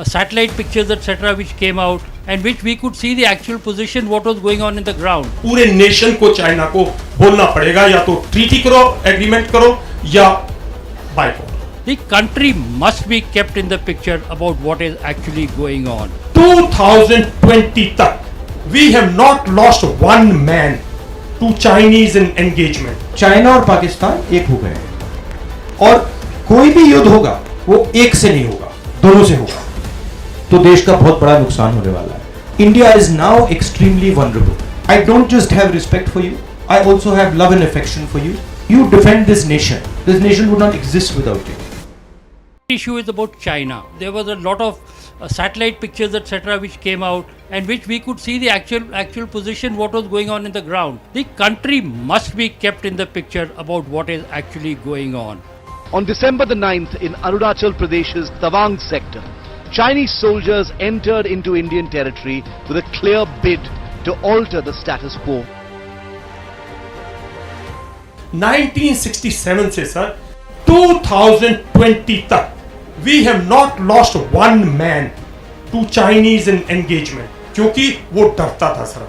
satellite pictures, etc., which came out, and which we could see the actual position, what was going on in the ground. पूरे nation को China को बोलना पड़ेगा या तो treaty करो, एग्रीमेंट करो या boycott. The country must be kept in the picture about what is actually going on. 2020 तक we have not lost one man to Chinese engagement. China और पाकिस्तान एक हो गए हैं और कोई भी युद्ध होगा वो एक से नहीं होगा, दोनों से होगा. तो देश का बहुत बड़ा नुकसान होने वाला है. India is now extremely vulnerable. I don't just have respect for you, I also have love and affection for you. You defend this nation. This nation would not exist without you. The issue is about China. There was a lot of satellite pictures, etc., which came out, and which we could see the actual position, what was going on in the ground. The country must be kept in the picture about what is actually going on. On December the 9th, in Arunachal Pradesh's Tawang sector, Chinese soldiers entered into Indian territory with a clear bid to alter the status quo. 1967 से sir 2020 तक we have not lost one man to Chinese engagement क्योंकि वो डरता था sir.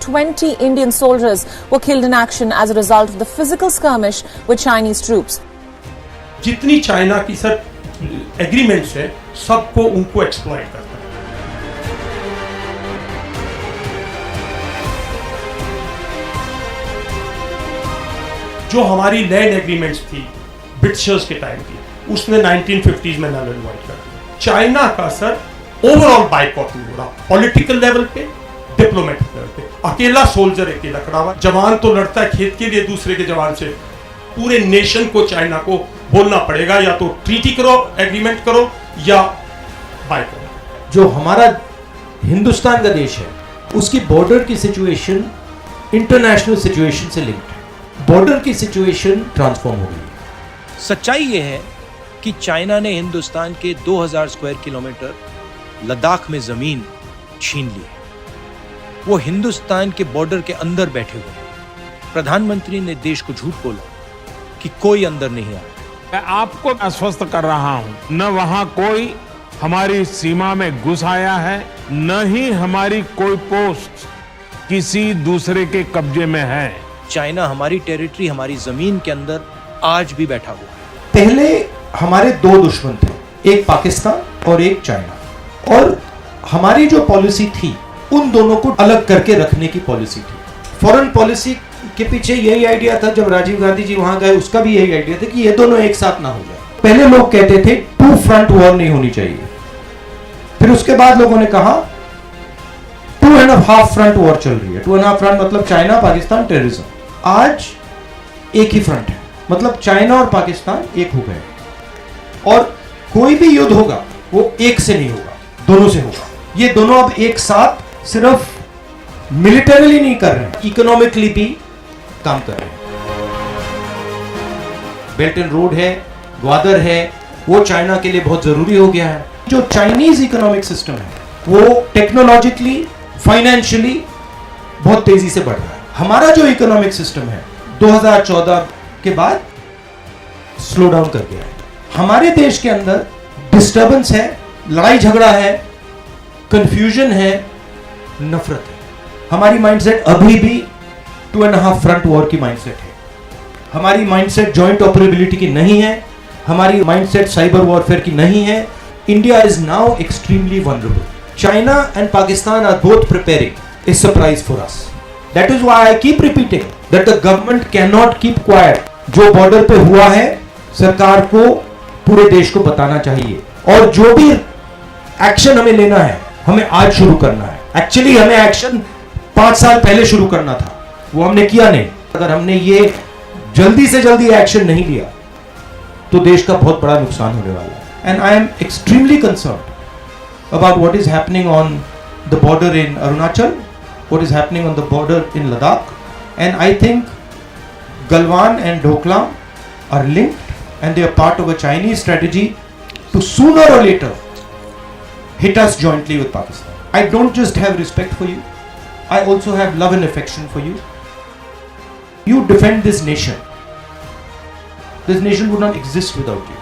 20 Indian soldiers were killed in action as a result of the physical skirmish with Chinese troops. जितनी China की sir agreements है सबको उनको एक्सप्लॉइट करता है. जो हमारी लैंड एग्रीमेंट्स थी ब्रिटिशर्स के टाइम की, उसने 1950s में नल एंड वाइट कर दिया. चाइना का सर ओवरऑल बाइकआउट नहीं हो रहा, पॉलिटिकल लेवल पे, डिप्लोमेटिक लेवल पे. अकेला सोल्जर अकेला खड़ा हुआ. जवान तो लड़ता है खेत के लिए दूसरे के जवान से. पूरे नेशन को चाइना को बोलना पड़ेगा या तो ट्रीटी करो, एग्रीमेंट करो या बाइकआउट. जो हमारा हिंदुस्तान का देश है उसकी बॉर्डर की सिचुएशन इंटरनेशनल सिचुएशन से लिंक्ड है. बॉर्डर की सिचुएशन ट्रांसफॉर्म हो गई. सच्चाई ये है कि चाइना ने हिंदुस्तान के 2000 स्क्वायर किलोमीटर लद्दाख में जमीन छीन ली है. वो हिंदुस्तान के बॉर्डर के अंदर बैठे हुए हैं. प्रधानमंत्री ने देश को झूठ बोला कि कोई अंदर नहीं आया. मैं आपको आश्वस्त कर रहा हूं, न वहां कोई हमारी सीमा में घुस आया है, न ही हमारी कोई पोस्ट किसी दूसरे के कब्जे में है. चाइना हमारी टेरिटरी, हमारी जमीन के अंदर आज भी बैठा हुआ है. पहले हमारे दो दुश्मन थे, एक पाकिस्तान और एक चाइना, और हमारी जो पॉलिसी थी उन दोनों को अलग करके रखने की पॉलिसी थी. फॉरेन पॉलिसी के पीछे यही आइडिया था. जब राजीव गांधी जी वहां गए उसका भी यही आइडिया था कि ये दोनों एक साथ ना हो जाए. पहले लोग कहते थे टू फ्रंट वॉर नहीं होनी चाहिए, फिर उसके बाद लोगों ने कहा 2.5 फ्रंट वॉर चल रही है. 2.5 फ्रंट मतलब चाइना, पाकिस्तान, टेररिज्म. आज एक ही फ्रंट है, मतलब चाइना और पाकिस्तान एक हो गए और कोई भी युद्ध होगा वो एक से नहीं होगा, दोनों से होगा. ये दोनों अब एक साथ सिर्फ मिलिटरीली नहीं कर रहे हैं, इकोनॉमिकली भी काम कर रहे हैं. बेल्ट एंड रोड है, ग्वादर है, वो चाइना के लिए बहुत जरूरी हो गया है. जो चाइनीज इकोनॉमिक सिस्टम है वो टेक्नोलॉजिकली, फाइनेंशियली बहुत तेजी से बढ़ रहा है. हमारा जो इकोनॉमिक सिस्टम है 2014 के बाद स्लो डाउन कर गया है. हमारे देश के अंदर डिस्टर्बेंस है, लड़ाई झगड़ा है, कंफ्यूजन है, नफरत है. हमारी माइंडसेट अभी भी 2.5 फ्रंट वॉर की माइंडसेट है. हमारी माइंडसेट जॉइंट ऑपरेबिलिटी की नहीं है. हमारी माइंडसेट साइबर वॉरफेयर की नहीं है. India is now extremely vulnerable. China and Pakistan are both preparing a surprise for us. That is why I keep repeating that the government cannot keep quiet. जो border पे हुआ है सरकार को पूरे देश को बताना चाहिए, और जो भी एक्शन हमें लेना है हमें आज शुरू करना है. एक्चुअली हमें एक्शन 5 साल पहले शुरू करना था, वो हमने किया नहीं. अगर हमने ये जल्दी से जल्दी एक्शन नहीं लिया तो देश का बहुत बड़ा नुकसान होने वाला है. And I am extremely concerned about what is happening on the border in Arunachal, what is happening on the border in Ladakh, and I think Galwan and Doklam are linked and they are part of a Chinese strategy to sooner or later hit us jointly with Pakistan. I don't just have respect for you, I also have love and affection for you. You defend this nation. This nation would not exist without you.